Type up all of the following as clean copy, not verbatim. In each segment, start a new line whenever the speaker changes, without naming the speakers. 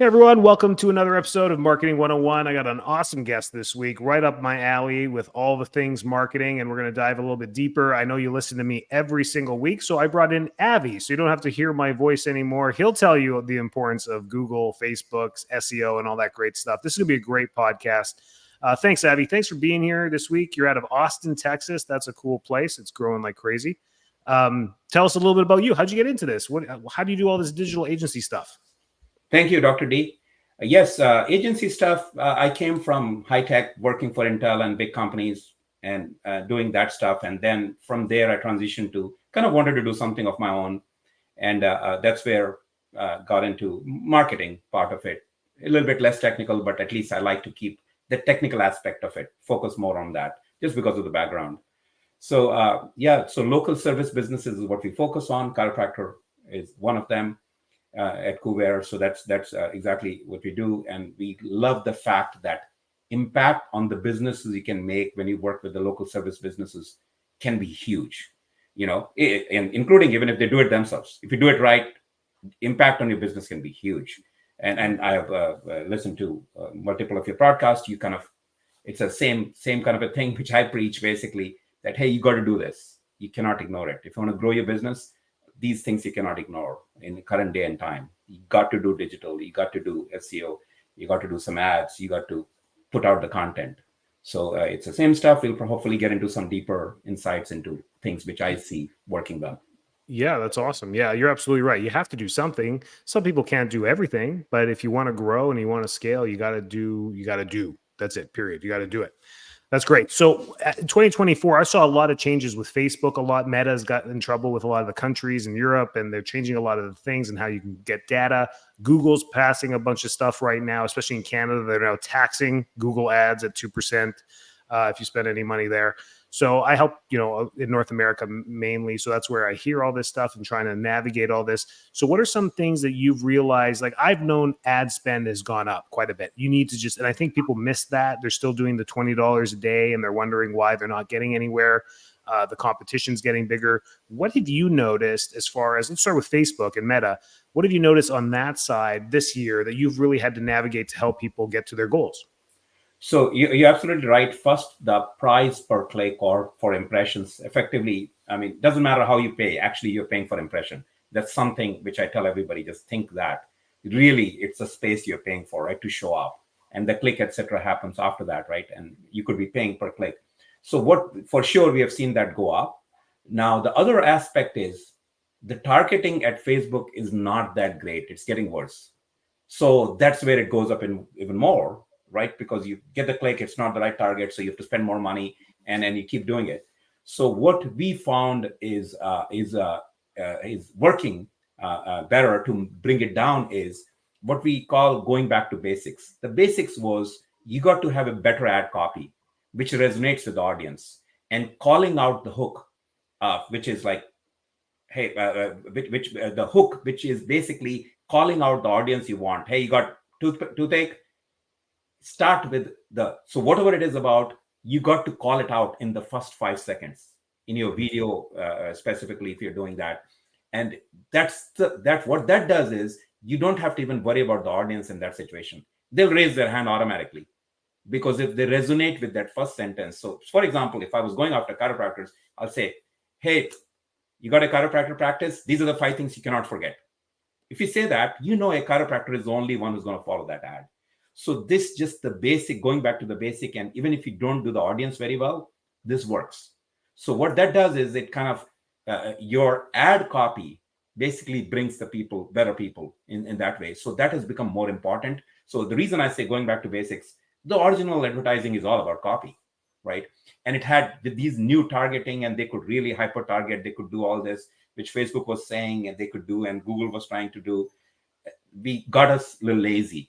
Hey everyone, welcome to another episode of Marketing 101. I got an awesome guest this week, right up my alley with all the things marketing, and we're going to dive a little bit deeper. I know you listen to me every single week, so I brought in Avi, so you don't have to hear my voice anymore. He'll tell you the importance of Google, Facebook's SEO, and all that great stuff. This is going to be a great podcast. Thanks, Avi. Thanks for being here this week. You're out of Austin, Texas. That's a cool place. It's growing like crazy. Tell us a little bit about you. How'd you get into this? How do you do all this digital agency stuff?
Thank you, Dr. D. Yes, agency stuff. I came from high tech, working for Intel and big companies and doing that stuff. And then from there, I transitioned to kind of wanted to do something of my own. And that's where got into marketing part of it. A little bit less technical, but at least I like to keep the technical aspect of it, focus more on that just because of the background. So so local service businesses is what we focus on. Chiropractor is one of them. At Kuvare. So that's exactly what we do. And we love the fact that impact on the businesses you can make when you work with the local service businesses can be huge, and including even if they do it themselves. If you do it right, impact on your business can be huge. And I have listened to multiple of your podcasts. It's the same kind of a thing, which I preach basically that, hey, you got to do this. You cannot ignore it. If you want to grow your business, these things you cannot ignore in the current day and time. You got to do digital, you got to do SEO, you got to do some ads, you got to put out the content. So it's the same stuff. We'll hopefully get into some deeper insights into things which I see working well.
Yeah, that's awesome. Yeah, you're absolutely right. You have to do something. Some people can't do everything, but if you want to grow and you want to scale, you got to do. That's it, period. You got to do it. That's great. So in 2024, I saw a lot of changes with Facebook. A lot Meta's got in trouble with a lot of the countries in Europe, and they're changing a lot of the things and how you can get data. Google's passing a bunch of stuff right now, especially in Canada. They're now taxing Google ads at 2% if you spend any money there. So I help, in North America mainly. So that's where I hear all this stuff and trying to navigate all this. So what are some things that you've realized? Like I've known ad spend has gone up quite a bit. You need to and I think people miss that. They're still doing the $20 a day and they're wondering why they're not getting anywhere. The competition's getting bigger. What have you noticed as far as, let's start with Facebook and Meta. What have you noticed on that side this year that you've really had to navigate to help people get to their goals?
So you're absolutely right. First, the price per click or for impressions, effectively, doesn't matter how you pay. Actually, you're paying for impression. That's something which I tell everybody, just think that. Really, it's a space you're paying for, right, to show up. And the click, etc., happens after that, right? And you could be paying per click. So what, for sure, we have seen that go up. Now, the other aspect is the targeting at Facebook is not that great. It's getting worse. So that's where it goes up in even more, right? Because you get the click, it's not the right target, so you have to spend more money, and then you keep doing it. So what we found is working better to bring it down is what we call going back to basics. The basics was you got to have a better ad copy, which resonates with the audience, and calling out the hook, which is like, hey, the hook, which is basically calling out the audience you want. Hey, you got toothache? Start with so whatever it is about, you got to call it out in the first 5 seconds in your video, specifically if you're doing that. And that's what that does is you don't have to even worry about the audience in that situation. They'll raise their hand automatically because if they resonate with that first sentence. So for example, if I was going after chiropractors, I'll say, hey, you got a chiropractor practice? These are the 5 things you cannot forget. If you say that, a chiropractor is the only one who's going to follow that ad. So this just the basic, going back to the basic, and even if you don't do the audience very well, this works. So what that does is it kind of, your ad copy basically brings the people, better people in that way. So that has become more important. So the reason I say going back to basics, the original advertising is all about copy, right? And it had with these new targeting, and they could really hyper target, they could do all this, which Facebook was saying and they could do, and Google was trying to do. We got us a little lazy.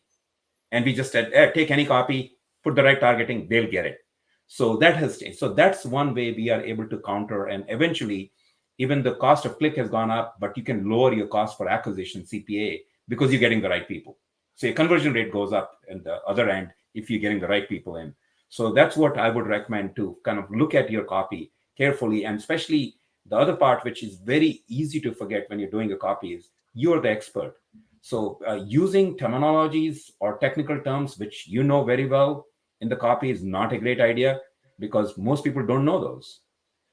And we just said, take any copy, put the right targeting, they'll get it. So that has changed. So that's one way we are able to counter. And eventually, even the cost of click has gone up, but you can lower your cost for acquisition, CPA, because you're getting the right people. So your conversion rate goes up in the other end if you're getting the right people in. So that's what I would recommend, to kind of look at your copy carefully. And especially the other part, which is very easy to forget when you're doing a copy, is you're the expert. So using terminologies or technical terms which you know very well in the copy is not a great idea, because most people don't know those.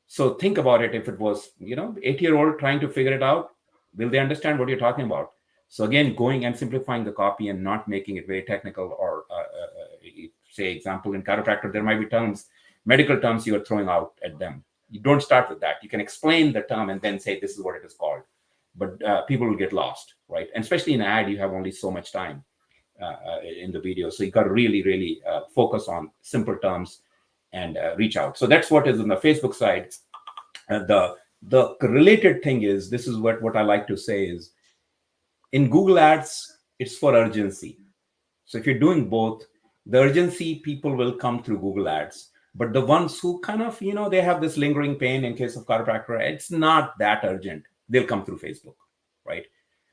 So think about it. If it was, 8-year-old trying to figure it out, will they understand what you're talking about? So again, going and simplifying the copy and not making it very technical, or say, example, in chiropractor, there might be terms, medical terms you are throwing out at them. You don't start with that. You can explain the term and then say, this is what it is called. But people will get lost, right? And especially in ad, you have only so much time in the video. So you got to really, really focus on simple terms and reach out. So that's what is on the Facebook side. The related thing is, this is what I like to say is, in Google Ads, it's for urgency. So if you're doing both, the urgency people will come through Google Ads. But the ones who kind of, they have this lingering pain in case of chiropractor, it's not that urgent. They'll come through Facebook, right?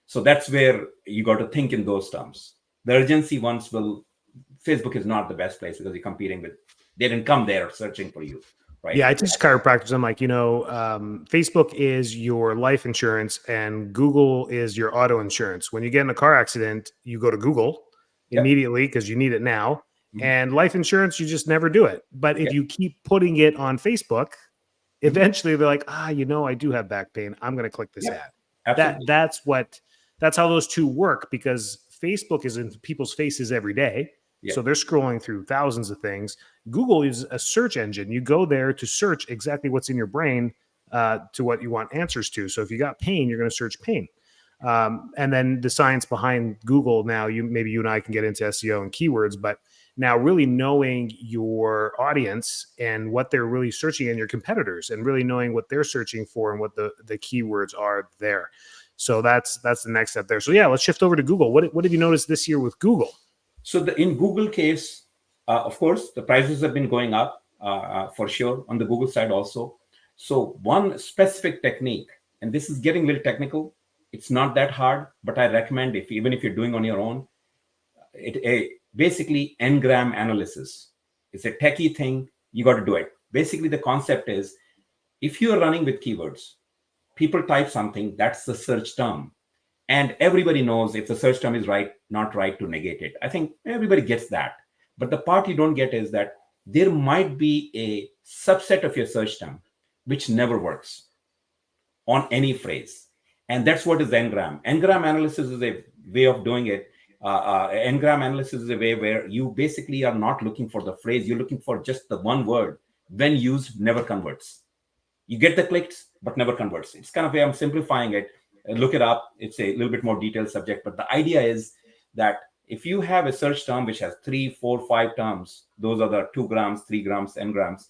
So that's where you got to think in those terms. The urgency ones Facebook is not the best place, because you're competing with, they didn't come there searching for you, right?
Yeah, I teach chiropractors. I'm like, Facebook is your life insurance and Google is your auto insurance. When you get in a car accident, you go to Google immediately because you need it now.
Mm-hmm.
And life insurance, you just never do it. But if you keep putting it on Facebook, eventually they're like, I do have back pain. I'm going to click this ad.
Absolutely.
That's how those two work, because Facebook is in people's faces every day. So they're scrolling through thousands of things. Google is a search engine. You go there to search exactly what's in your brain to what you want answers to. So if you got pain, you're going to search pain. And then the science behind Google, now maybe you and I can get into SEO and keywords, but now really knowing your audience and what they're really searching, and your competitors, and really knowing what they're searching for and what the keywords are there. So that's the next step there. So yeah, let's shift over to Google. What have you noticed this year with Google?
So in Google case, of course, the prices have been going up for sure on the Google side also. So one specific technique, and this is getting a little technical, it's not that hard, but I recommend, even if you're doing on your own, basically Ngram analysis. It's a techie thing. You got to do it. Basically, the concept is, if you're running with keywords, people type something, that's the search term. And everybody knows if the search term is right, not right, to negate it. I think everybody gets that. But the part you don't get is that there might be a subset of your search term which never works on any phrase. And that's what is Ngram. Ngram analysis is a way of doing it. Ngram analysis is a way where you basically are not looking for the phrase. You're looking for just the one word. When used, never converts. You get the clicks, but never converts. It's kind of way I'm simplifying it. Look it up. It's a little bit more detailed subject. But the idea is that if you have a search term which has 3, 4, 5 terms, those are the 2 grams, 3 grams, Ngrams,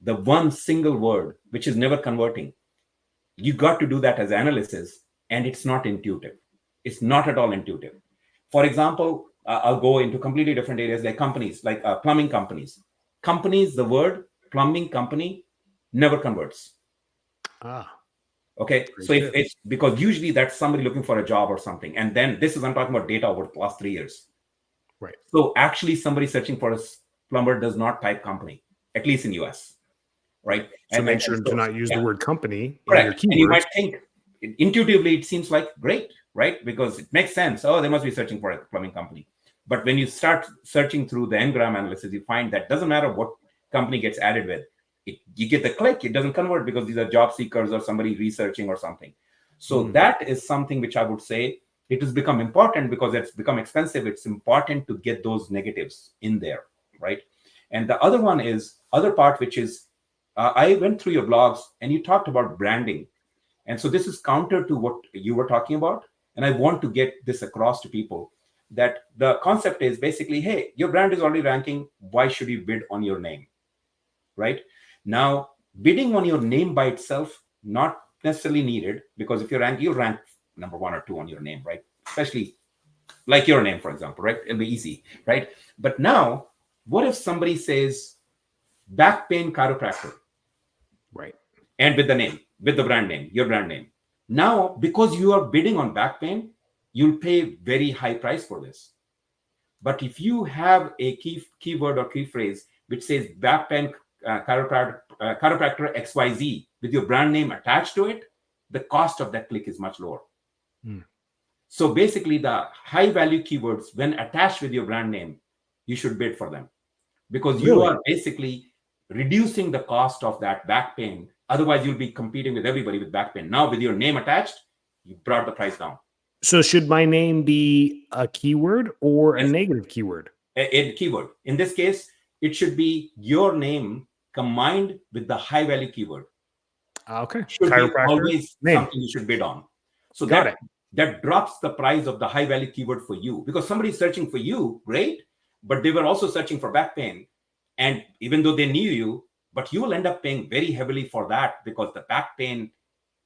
the one single word which is never converting, you got to do that as analysis, and it's not intuitive. It's not at all intuitive. For example, I'll go into completely different areas, like companies, like plumbing companies. Companies, the word plumbing company never converts. Okay, so if it's because usually that's somebody looking for a job or something, and then I'm talking about data over the last 3 years.
Right.
So actually, somebody searching for a plumber does not type company, at least in US. Right.
So make sure to not use the word company.
Correct. And you might think intuitively it seems like great, right? Because it makes sense. Oh, they must be searching for a plumbing company. But when you start searching through the Ngram analysis, you find that doesn't matter what company gets added with. You get the click, it doesn't convert because these are job seekers or somebody researching or something. So that is something which I would say it has become important because it's become expensive. It's important to get those negatives in there, right? And the other one is, other part, which is, I went through your blogs and you talked about branding. And so this is counter to what you were talking about. And I want to get this across to people, that the concept is basically, hey, your brand is already ranking. Why should you bid on your name? Right? Now, bidding on your name by itself, not necessarily needed, because if you'll rank number 1 or 2 on your name, right? Especially like your name, for example, right? It'll be easy, right? But now, what if somebody says back pain chiropractor?
Right.
And with the name, with the brand name, your brand name. Now, because you are bidding on back pain, you'll pay very high price for this. But if you have a keyword or key phrase which says back pain chiropractor XYZ with your brand name attached to it, the cost of that click is much lower. So basically, the high value keywords, when attached with your brand name, you should bid for them, because you
Really?
are basically reducing the cost of that back pain. Otherwise, you'll be competing with everybody with back pain. Now, with your name attached, you brought the price down.
So should my name be a keyword or a
Yes.
negative keyword?
A keyword. In this case, it should be your name combined with the high value keyword.
Okay.
Should be
Chiropractor
always
name.
something you should bid on. So
Got it.
that drops the price of the high value keyword for you, because somebody's searching for you, great, but they were also searching for back pain. And even though they knew you, but you will end up paying very heavily for that, because the back pain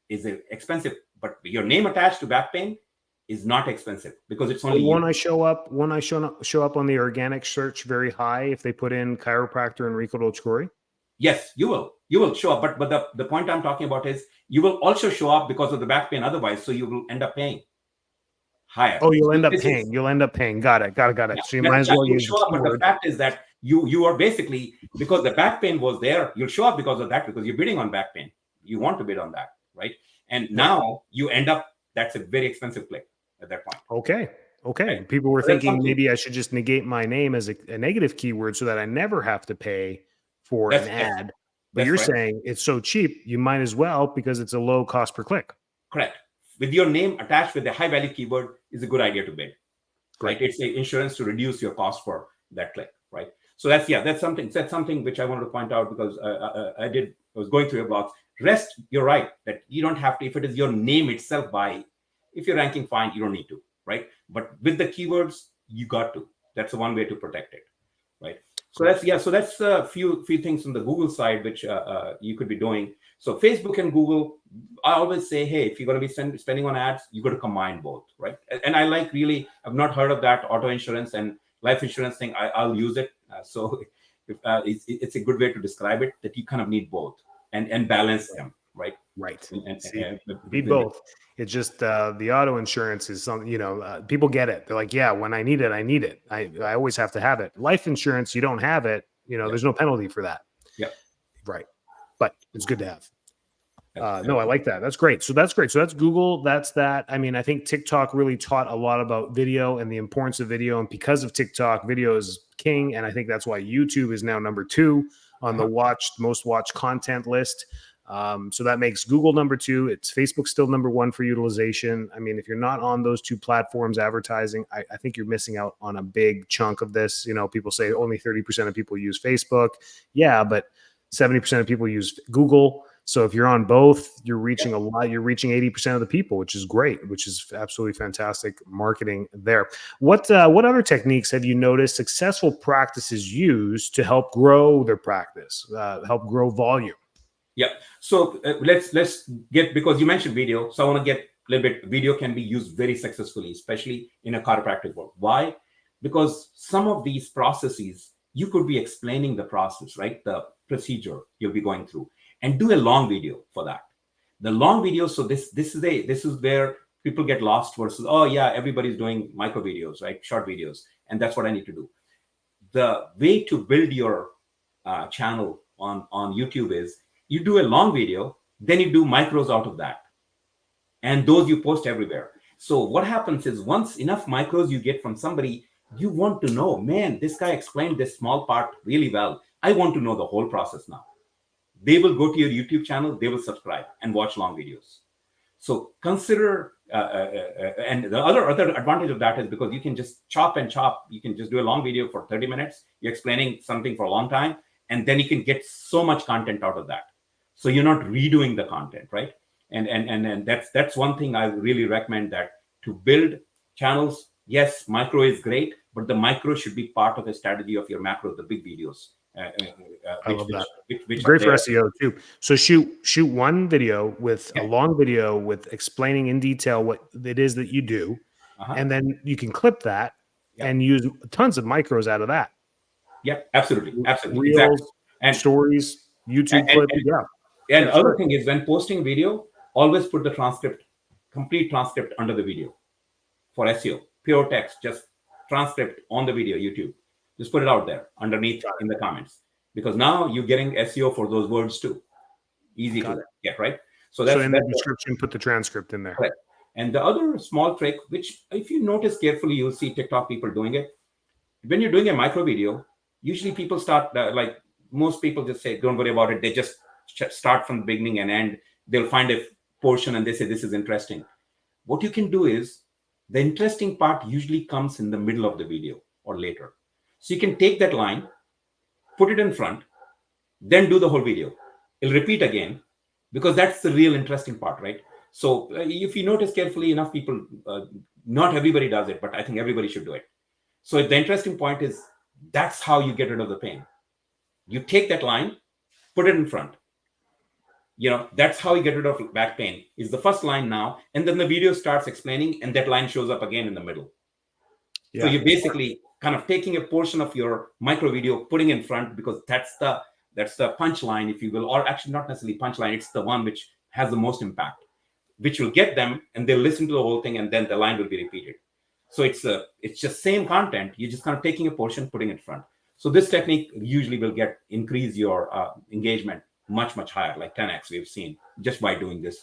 is expensive. But your name attached to back pain is not expensive, because it's only
When
you.
I show up on the organic search very high, if they put in chiropractor Enrico Dolcecore.
Yes, you will show up. But the point I'm talking about is you will also show up because of the back pain otherwise. So you will end up paying higher.
Oh, you'll end up
This is-
paying. You'll end up paying. Got it.
Yeah,
So you might as well
you'll
use the
show up, but the
keyword.
fact is that you are basically, because the back pain was there, you'll show up because of that, because you're bidding on back pain. You want to bid on that, right? And now you end up, that's a very expensive click at that point.
Okay.
Right.
People were
So that's
thinking
something-
maybe I should just negate my name as a negative keyword so that I never have to pay for an ad. But
that's
you're
right.
saying it's so cheap, you might as well, because it's a low cost per click.
Correct. With your name attached with a high value keyword is a good idea to bid.
Great.
Right? It's the insurance to reduce your cost for that click, right? So that's something which I wanted to point out, because I was going through your blogs. Rest, you're right that you don't have to, if it is your name itself, if you're ranking fine, you don't need to, right? But with the keywords, you got to. That's the one way to protect it, right? So that's a few things on the Google side which you could be doing. So Facebook and Google, I always say, hey, if you're going to be spending on ads, you got to combine both, right? And I like, really, I've not heard of that auto insurance and life insurance thing. I'll use it. It's a good way to describe it, that you kind of need both and balance them, right?
Right.
And
Need both. It's just the auto insurance is something, people get it. They're like, yeah, when I need it, I need it. I always have to have it. Life insurance, you don't have it, there's no penalty for that.
Yeah.
Right. But it's good to have. No, I like that. That's great. So that's great. So that's Google. That's that. I mean, I think TikTok really taught a lot about video and the importance of video. And because of TikTok, video is king. And I think that's why YouTube is now number 2 on the most watched content list. So that makes Google number 2. It's Facebook still number 1 for utilization. I mean, if you're not on those 2 platforms advertising, I think you're missing out on a big chunk of this. People say only 30% of people use Facebook. Yeah, but 70% of people use Google. So if you're on both, you're reaching a lot. You're reaching 80% of the people, which is great, which is absolutely fantastic marketing there. What other techniques have you noticed successful practices use to help grow their practice, help grow volume?
Yeah. So let's get, because you mentioned video. So I want to get a little bit, video can be used very successfully, especially in a chiropractic world. Why? Because some of these processes, you could be explaining the process, right? The procedure you'll be going through, and do a long video for that. The long video. So this is where people get lost versus, oh yeah, everybody's doing micro videos, right? Short videos. And that's what I need to do. The way to build your channel on YouTube is you do a long video, then you do micros out of that. And those you post everywhere. So what happens is, once enough micros you get from somebody, you want to know, man, this guy explained this small part really well. I want to know the whole process now. They will go to your YouTube channel, they will subscribe and watch long videos. So consider, and the other advantage of that is, because you can just chop and chop. You can just do a long video for 30 minutes. You're explaining something for a long time, and then you can get so much content out of that. So you're not redoing the content, right? And that's one thing I really recommend, that to build channels, yes, micro is great, but the micro should be part of a strategy of your macro, the big videos.
I love that.
Which
great for SEO too. So shoot one video with a long video with explaining in detail what it is that you do, and then you can clip that and use tons of micros out of that.
Yep, absolutely.
Reels,
exactly. And
stories, YouTube clips.
And other thing is, when posting video, always put the complete transcript under the video for SEO. Pure text, just transcript on the video, YouTube. Just put it out there underneath in the comments, because now you're getting SEO for those words too. Easy to get, right? So in
the description, put the transcript in there.
Correct. And the other small trick, which if you notice carefully, you'll see TikTok people doing it. When you're doing a micro video, usually people start like most people just say, don't worry about it. They just start from the beginning and end. They'll find a portion and they say, this is interesting. What you can do is the interesting part usually comes in the middle of the video or later. So you can take that line, put it in front, then do the whole video. It'll repeat again because that's the real interesting part, right? So if you notice carefully, enough people, not everybody does it, but I think everybody should do it. So the interesting point is that's how you get rid of the pain. You take that line, put it in front. That's how you get rid of back pain is the first line now. And then the video starts explaining and that line shows up again in the middle. Yeah. So you're basically kind of taking a portion of your micro video, putting in front because that's the punchline, if you will, or actually not necessarily punchline. It's the one which has the most impact, which will get them and they'll listen to the whole thing and then the line will be repeated. So it's just same content. You're just kind of taking a portion, putting it in front. So this technique usually will increase your engagement much, much higher, like 10x we've seen just by doing this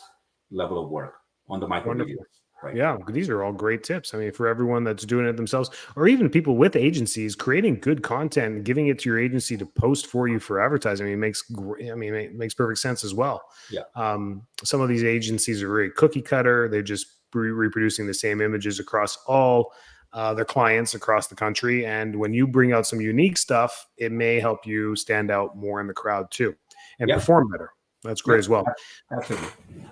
level of work on the micro videos. Right.
Yeah, these are all great tips. I mean, for everyone that's doing it themselves, or even people with agencies, creating good content and giving it to your agency to post for you for advertising. It makes perfect sense as well.
Yeah.
Some of these agencies are very cookie cutter. They're just reproducing the same images across all their clients across the country. And when you bring out some unique stuff, it may help you stand out more in the crowd too and perform better. That's great as well.
Absolutely.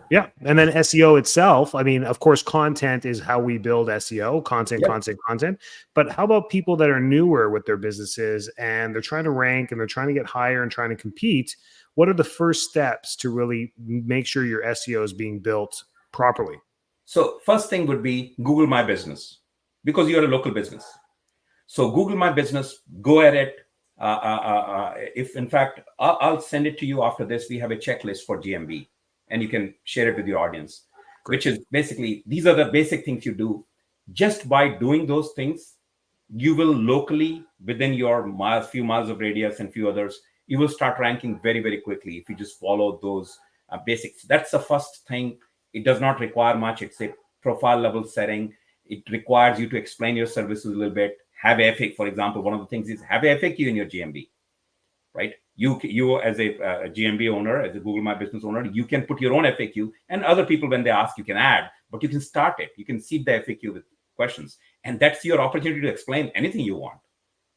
Yeah. And then SEO itself, I mean, of course, content is how we build SEO, content. But how about people that are newer with their businesses and they're trying to rank and they're trying to get higher and trying to compete? What are the first steps to really make sure your SEO is being built properly?
So first thing would be Google My Business, because you're a local business. So Google My Business, go at it. If in fact, I'll send it to you after this. We have a checklist for GMB and you can share it with your audience, which is basically, these are the basic things you do. Just by doing those things, you will locally within your few miles of radius and few others, you will start ranking very, very quickly. If you just follow those basics, that's the first thing. It does not require much. It's a profile level setting. It requires you to explain your services a little bit. Have a FAQ, for example. One of the things is have a FAQ in your GMB, right? You as a GMB owner, as a Google My Business owner, you can put your own FAQ, and other people, when they ask, you can add, but you can start it. You can seed the FAQ with questions, and that's your opportunity to explain anything you want,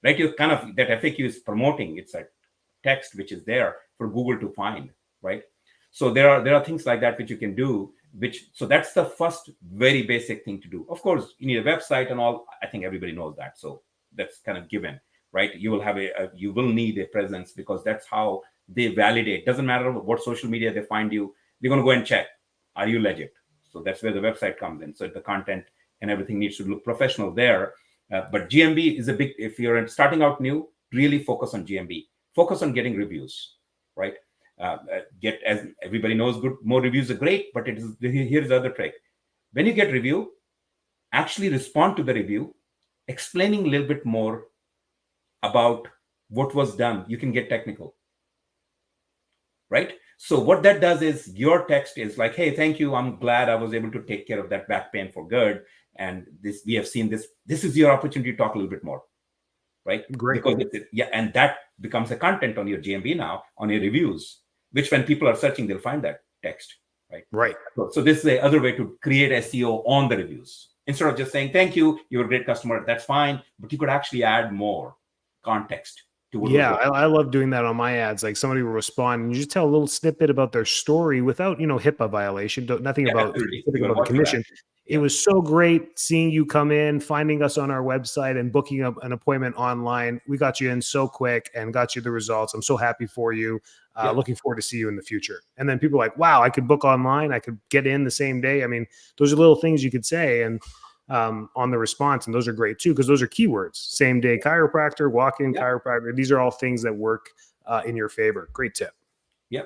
right? You kind of, that FAQ is promoting. It's a text which is there for Google to find, right? So there are things like that which you can do. So that's the first very basic thing to do. Of course, you need a website and all. I think everybody knows that. So that's kind of given, right? You will have you will need a presence because that's how they validate. Doesn't matter what social media they find you. They're going to go and check, are you legit? So that's where the website comes in. So the content and everything needs to look professional there. But GMB is if you're starting out new, really focus on GMB. Focus on getting reviews, right? As everybody knows, more reviews are great, but here's the other trick. When you get review, actually respond to the review, explaining a little bit more about what was done. You can get technical, right? So what that does is your text is like, hey, thank you. I'm glad I was able to take care of that back pain for good. And we have seen this. This is your opportunity to talk a little bit more, right?
Great.
Because and that becomes a content on your GMB now, on your reviews, which when people are searching, they'll find that text, right?
Right.
So this is the other way to create SEO on the reviews. Instead of just saying, thank you, you're a great customer, that's fine. But you could actually add more context to what.
Yeah, I love doing that on my ads. Like somebody will respond and you just tell a little snippet about their story without, HIPAA violation, nothing about the commission. It was so great seeing you come in, finding us on our website and booking an appointment online. We got you in so quick and got you the results. I'm so happy for you. Looking forward to see you in the future. And then people are like, wow, I could book online. I could get in the same day. I mean, those are little things you could say and on the response. And those are great too, because those are keywords. Same day chiropractor, walk-in chiropractor. These are all things that work in your favor. Great tip.
Yeah.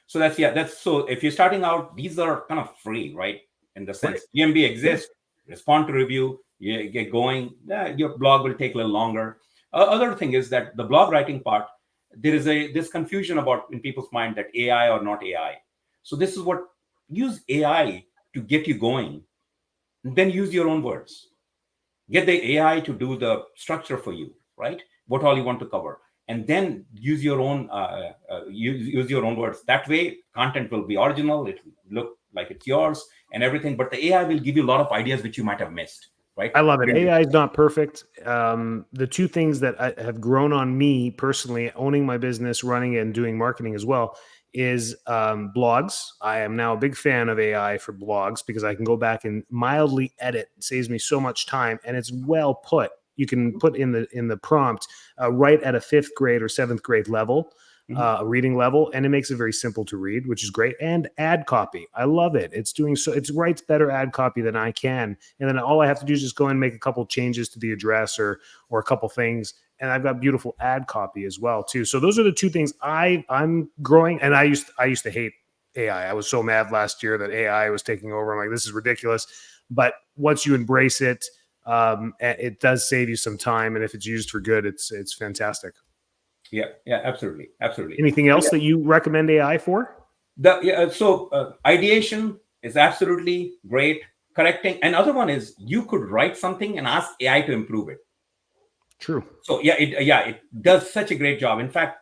So so if you're starting out, these are kind of free, right? In the sense, GMB exists, respond to review, you get going. Your blog will take a little longer. Other thing is that the blog writing part, there is this confusion about in people's mind that AI or not AI. So this is use AI to get you going then use your own words. Get the AI to do the structure for you, right? What all you want to cover, and then use your own use your own words. That way, content will be original. It will look like it's yours and everything. But the AI will give you a lot of ideas which you might have missed, right?
I love it. AI is not perfect. The two things that have grown on me personally, owning my business, running it, and doing marketing as well, is blogs. I am now a big fan of AI for blogs because I can go back and mildly edit. It saves me so much time, and it's well put. You can put in the prompt right at a 5th grade or 7th grade level. A reading level, and it makes it very simple to read, which is great. And ad copy, I love it. It's doing so. It writes better ad copy than I can, and then all I have to do is just go and make a couple changes to the address or a couple things, and I've got beautiful ad copy as well too. So those are the two things I'm growing. And I used to hate AI. I was so mad last year that AI was taking over. I'm like, this is ridiculous. But once you embrace it, it does save you some time, and if it's used for good, it's fantastic.
Yeah, absolutely.
Anything else that you recommend AI for?
Ideation is absolutely great. Correcting. Another one is you could write something and ask AI to improve it.
True.
So it does such a great job. In fact,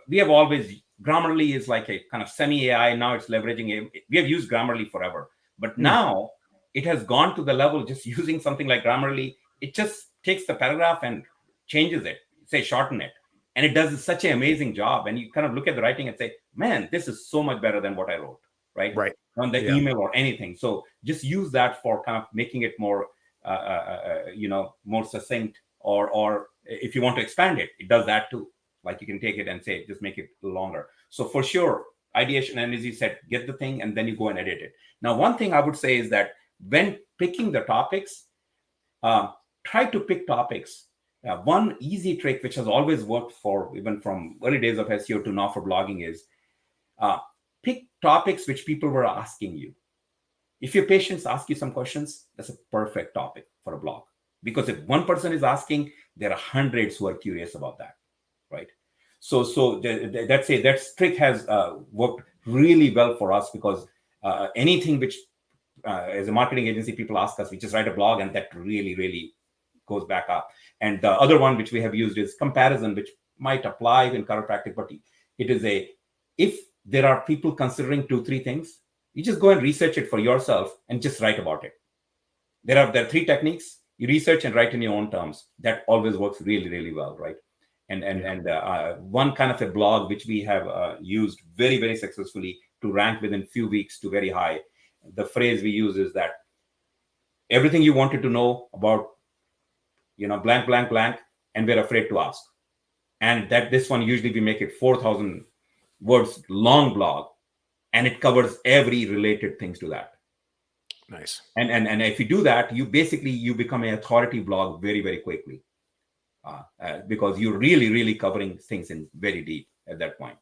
we have always, Grammarly is like a kind of semi AI. Now it's leveraging we have used Grammarly forever, but now it has gone to the level just using something like Grammarly. It just takes the paragraph and changes it, say shorten it. And it does such an amazing job. And you kind of look at the writing and say, man, this is so much better than what I wrote, right? On the email or anything. So just use that for kind of making it more, more succinct. Or if you want to expand it, it does that too. Like you can take it and say, just make it longer. So for sure, ideation, and as you said, get the thing and then you go and edit it. Now, one thing I would say is that when picking the topics, try to pick topics. One easy trick, which has always worked for even from early days of SEO to now for blogging, is pick topics which people were asking you. If your patients ask you some questions, that's a perfect topic for a blog. Because if one person is asking, there are hundreds who are curious about that, right? So that trick has worked really well for us because anything which, as a marketing agency, people ask us, we just write a blog, and that really, really goes back up. And the other one which we have used is comparison, which might apply in chiropractic, but it is if there are people considering 2-3 things, you just go and research it for yourself and just write about it. There are 3 techniques. You research and write in your own terms. That always works really, really well, right? And one kind of a blog which we have used very, very successfully to rank within few weeks to very high. The phrase we use is that everything you wanted to know about, blank, blank, blank, and we're afraid to ask. And that this one, usually we make it 4,000 words long blog, and it covers every related things to that.
Nice.
And if you do that, you become an authority blog very, very quickly because you're really, really covering things in very deep at that point.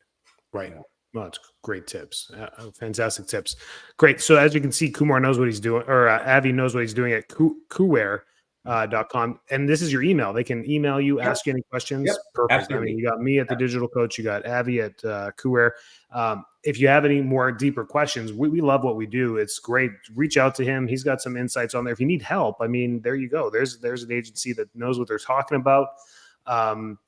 Right. Well, that's great tips. Fantastic tips. Great. So as you can see, Kumar knows what he's doing, or Avi knows what he's doing at Kuware.com. And this is your email. They can email you, ask you any questions.
Yep.
Perfect.
Absolutely.
I mean, you got me at The Digital Coach. You got Avi at Kuware. If you have any more deeper questions, we love what we do. It's great. Reach out to him. He's got some insights on there. If you need help, I mean, there you go. There's an agency that knows what they're talking about.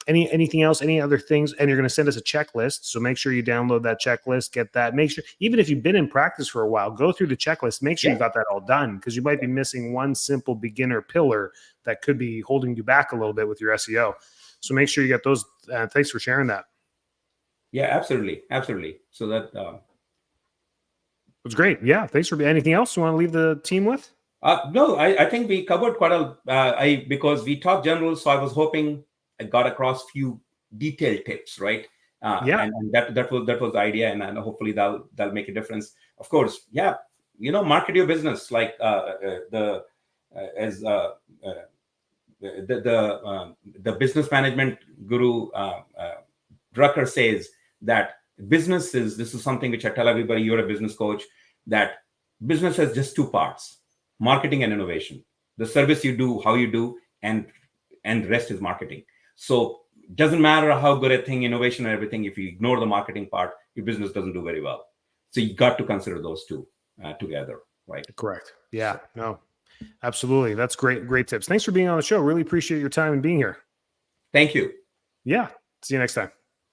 Anything else, any other things, and you're going to send us a checklist. So make sure you download that checklist, get that. Make sure, even if you've been in practice for a while, go through the checklist, make sure you got that all done, because you might be missing one simple beginner pillar that could be holding you back a little bit with your SEO. So make sure you get those. Thanks for sharing that.
Yeah, absolutely. So that
was great. Yeah. Thanks for anything else you want to leave the team with?
No, I think we covered quite because we talked general. So I was hoping I got across few detailed tips, right? And that was the idea, and hopefully that'll make a difference. Of course, market your business like the business management guru Drucker says that this is something which I tell everybody. You're a business coach. That business has just 2 parts: marketing and innovation. The service you do, how you do, and the rest is marketing. So it doesn't matter how good a thing, innovation and everything, if you ignore the marketing part, your business doesn't do very well. So you got to consider those 2 together, right?
Correct. Yeah. No. Absolutely. That's great. Great tips. Thanks for being on the show. Really appreciate your time and being here.
Thank you.
Yeah. See you next time.